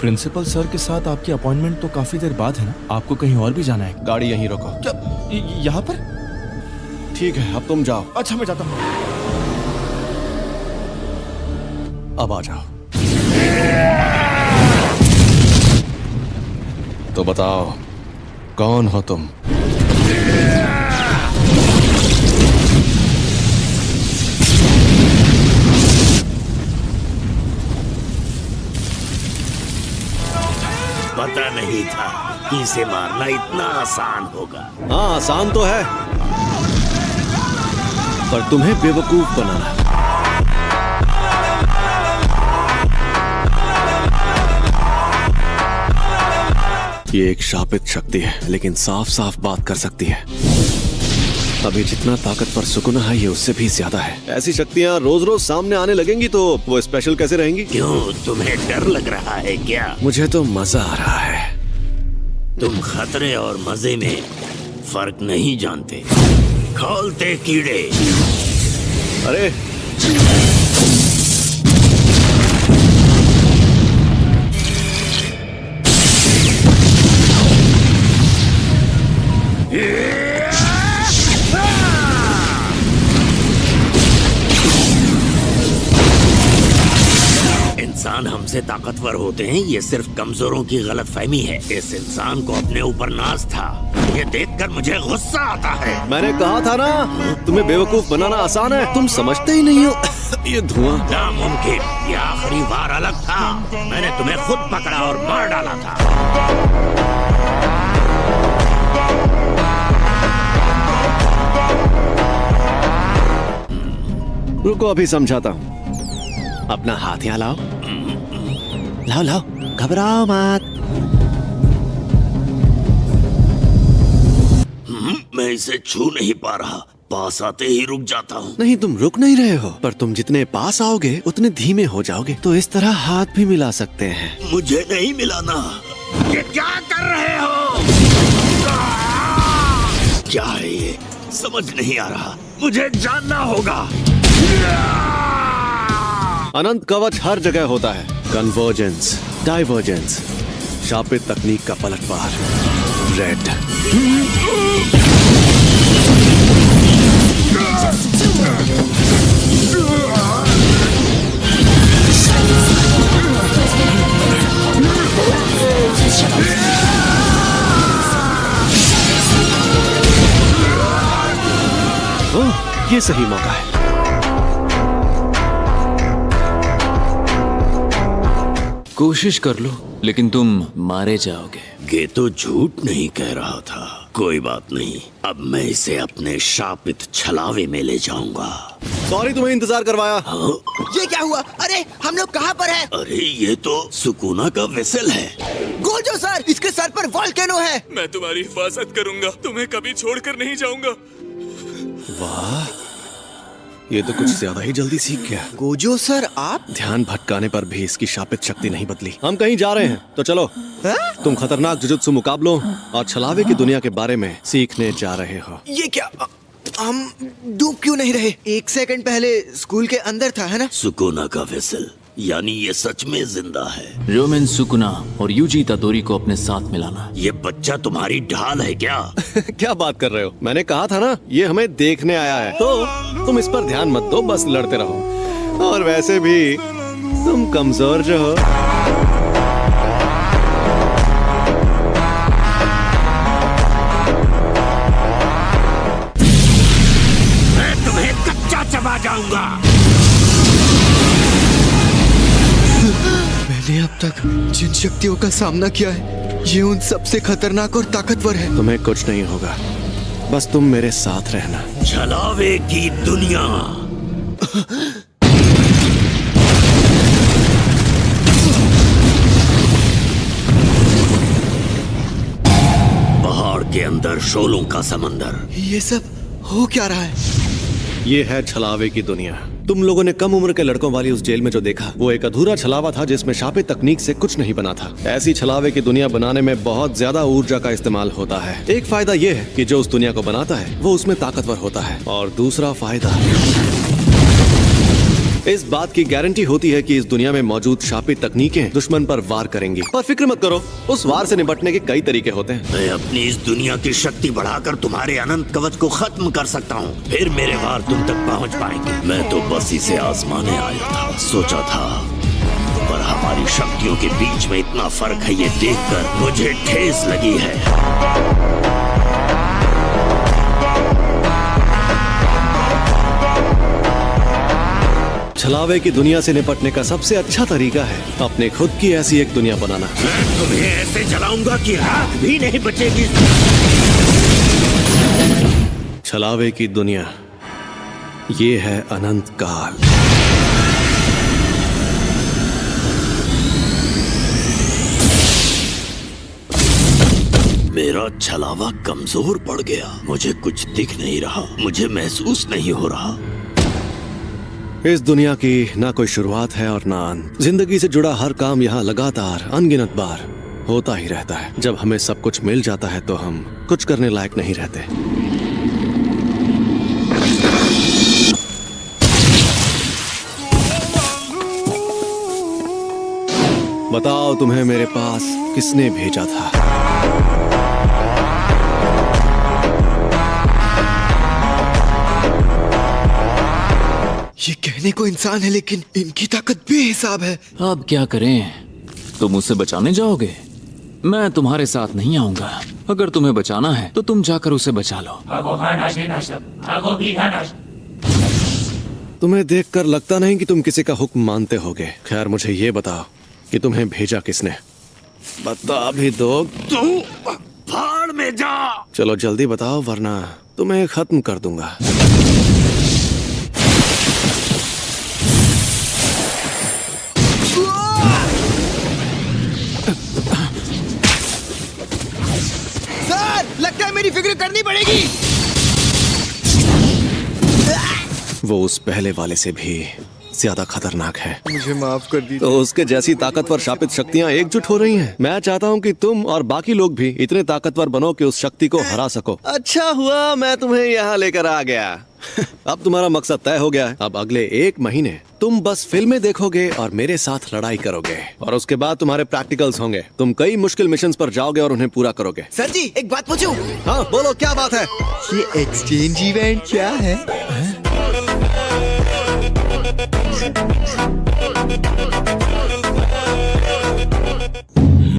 Principal sir के साथ आपकी अपॉइंटमेंट तो काफी देर बाद है ना? आपको कहीं और भी जाना है? गाड़ी यहीं रोको। क्या यहाँ पर? ठीक है, अब तुम जाओ। अच्छा मैं जाता हूँ। अब आ जाओ। तो बताओ, कौन हो तुम? पता नहीं था कि इसे मारना इतना आसान होगा। हाँ, आसान तो है, पर तुम्हें बेवकूफ बनाना। ये एक शापित शक्ति है, लेकिन साफ साफ बात कर सकती है। अभी जितना ताकतवर सुकुना है, ये उससे भी ज्यादा है। ऐसी शक्तियाँ रोज रोज सामने आने लगेंगी तो वो स्पेशल कैसे रहेंगी? क्यों, तुम्हें डर लग रहा है क्या? मुझे तो मजा आ रहा है। तुम खतरे और मजे में फर्क नहीं जानते। खोलते कीड़े। अरे इंसान हमसे ताकतवर होते हैं, ये सिर्फ कमजोरों की गलतफहमी है। इस इंसान को अपने ऊपर नाज था। ये देखकर मुझे गुस्सा आता है। मैंने कहा था ना, तुम्हें बेवकूफ बनाना आसान है, तुम समझते ही नहीं हो। ये धुआं। नामुमकिन, ये आखिरी बार अलग था। मैंने तुम्हें खुद पकड़ा और मार डाला था। रुको, अभी समझाता हूँ। अपना हाथ यहाँ लाओ। लाओ लाओ, घबराओ मत। मैं इसे छू नहीं पा रहा, पास आते ही रुक जाता हूँ। नहीं, तुम रुक नहीं रहे हो, पर तुम जितने पास आओगे उतने धीमे हो जाओगे। तो इस तरह हाथ भी मिला सकते हैं। मुझे नहीं मिलाना। ये क्या कर रहे हो? क्या है ये? समझ नहीं आ रहा, मुझे जानना होगा। अनंत कवच हर जगह होता है। कन्वर्जेंस, डाइवर्जेंस, शापित तकनीक का पलटवार। रेड। ओह, ये सही मौका है। कोशिश कर लो, लेकिन तुम मारे जाओगे। ये तो झूठ नहीं कह रहा था। कोई बात नहीं, अब मैं इसे अपने शापित छलावे में ले जाऊंगा। सॉरी तुम्हें इंतजार करवाया। हाँ? ये क्या हुआ? अरे हम लोग कहाँ पर हैं? अरे ये तो सुकुना का वेसल है। गोजो सर, इसके सर पर वॉल्केनो है। मैं तुम्हारी हिफाजत करूंगा, तुम्हें कभी छोड़कर नहीं जाऊंगा। वाह, ये तो कुछ ज्यादा ही जल्दी सीख गया। गोजो सर, आप? ध्यान भटकाने पर भी इसकी शापित शक्ति नहीं बदली। हम कहीं जा रहे हैं, तो चलो। हा? तुम खतरनाक जुजुत्सु मुकाबलों और छलावे की दुनिया के बारे में सीखने जा रहे हो। ये क्या? हम डूब क्यों नहीं रहे? एक सेकंड पहले स्कूल के अंदर था, है ना? सुकुना का वेसल, यानी ये सच में जिंदा है। रोमन सुकुना और यूजी तादोरी को अपने साथ मिलाना। ये बच्चा तुम्हारी ढाल है क्या? क्या बात कर रहे हो? मैंने कहा था ना, ये हमें देखने आया है। तो तुम इस पर ध्यान मत दो, बस लड़ते रहो। और वैसे भी तुम कमजोर जो हो। मैं तुम्हें कच्चा चबा जाऊंगा। मैंने अब तक जिन शक्तियों का सामना किया है, ये उन सबसे खतरनाक और ताकतवर है। तुम्हें कुछ नहीं होगा, बस तुम मेरे साथ रहना। छलावे की दुनिया। पहाड़ के अंदर शोलों का समंदर। ये सब हो क्या रहा है? ये है छलावे की दुनिया। तुम लोगों ने कम उम्र के लड़कों वाली उस जेल में जो देखा, वो एक अधूरा छलावा था जिसमें शापित तकनीक से कुछ नहीं बना था। ऐसी छलावे की दुनिया बनाने में बहुत ज्यादा ऊर्जा का इस्तेमाल होता है। एक फायदा ये है कि जो उस दुनिया को बनाता है वो उसमें ताकतवर होता है, और दूसरा फायदा इस बात की गारंटी होती है कि इस दुनिया में मौजूद शापित तकनीकें दुश्मन पर वार करेंगी। और फिक्र मत करो, उस वार से निपटने के कई तरीके होते हैं। मैं अपनी इस दुनिया की शक्ति बढ़ाकर तुम्हारे अनंत कवच को खत्म कर सकता हूँ, फिर मेरे वार तुम तक पहुँच पाएंगे। मैं तो बस इसे आजमाने आया था, सोचा था, पर हमारी शक्तियों के बीच में इतना फर्क है, ये देखकर मुझे ठेस लगी है। छलावे की दुनिया से निपटने का सबसे अच्छा तरीका है अपने खुद की ऐसी एक दुनिया बनाना। मैं तुम्हें ऐसे जलाऊंगा कि राख भी नहीं बचेगी। छलावे की दुनिया, ये है अनंत काल। मेरा छलावा कमजोर पड़ गया, मुझे कुछ दिख नहीं रहा, मुझे महसूस नहीं हो रहा। इस दुनिया की ना कोई शुरुआत है और ना अंत। जिंदगी से जुड़ा हर काम यहाँ लगातार अनगिनत बार होता ही रहता है। जब हमें सब कुछ मिल जाता है तो हम कुछ करने लायक नहीं रहते। बताओ तुम्हें मेरे पास किसने भेजा था? ये कहने को इंसान है, लेकिन इनकी ताकत बेहिसाब है। अब क्या करें? तुम उसे बचाने जाओगे? मैं तुम्हारे साथ नहीं आऊंगा। अगर तुम्हें बचाना है तो तुम जाकर उसे बचा लो। तुम्हें देखकर लगता नहीं कि तुम किसी का हुक्म मानते होगे। खैर, मुझे ये बताओ कि तुम्हें भेजा किसने? बता भी दो। तू भाड़ में जा। चलो जल्दी बताओ, वरना तुम्हें खत्म कर दूंगा। सर, लगता है मेरी फिक्र करनी पड़ेगी। वो उस पहले वाले से भी ज्यादा खतरनाक है। मुझे माफ कर दीजिए। तो उसके जैसी ताकतवर शापित शक्तियाँ एकजुट हो रही हैं। मैं चाहता हूँ कि तुम और बाकी लोग भी इतने ताकतवर बनो कि उस शक्ति को हरा सको। अच्छा हुआ मैं तुम्हें यहाँ लेकर आ गया। अब तुम्हारा मकसद तय हो गया है। अब अगले 1 महीने तुम बस फिल्में देखोगे और मेरे साथ लड़ाई करोगे, और उसके बाद तुम्हारे प्रैक्टिकल्स होंगे। तुम कई मुश्किल मिशंस पर जाओगे और उन्हें पूरा करोगे। सर जी, एक बात पूछूं? हाँ बोलो, क्या बात है? ये एक्सचेंज इवेंट क्या है?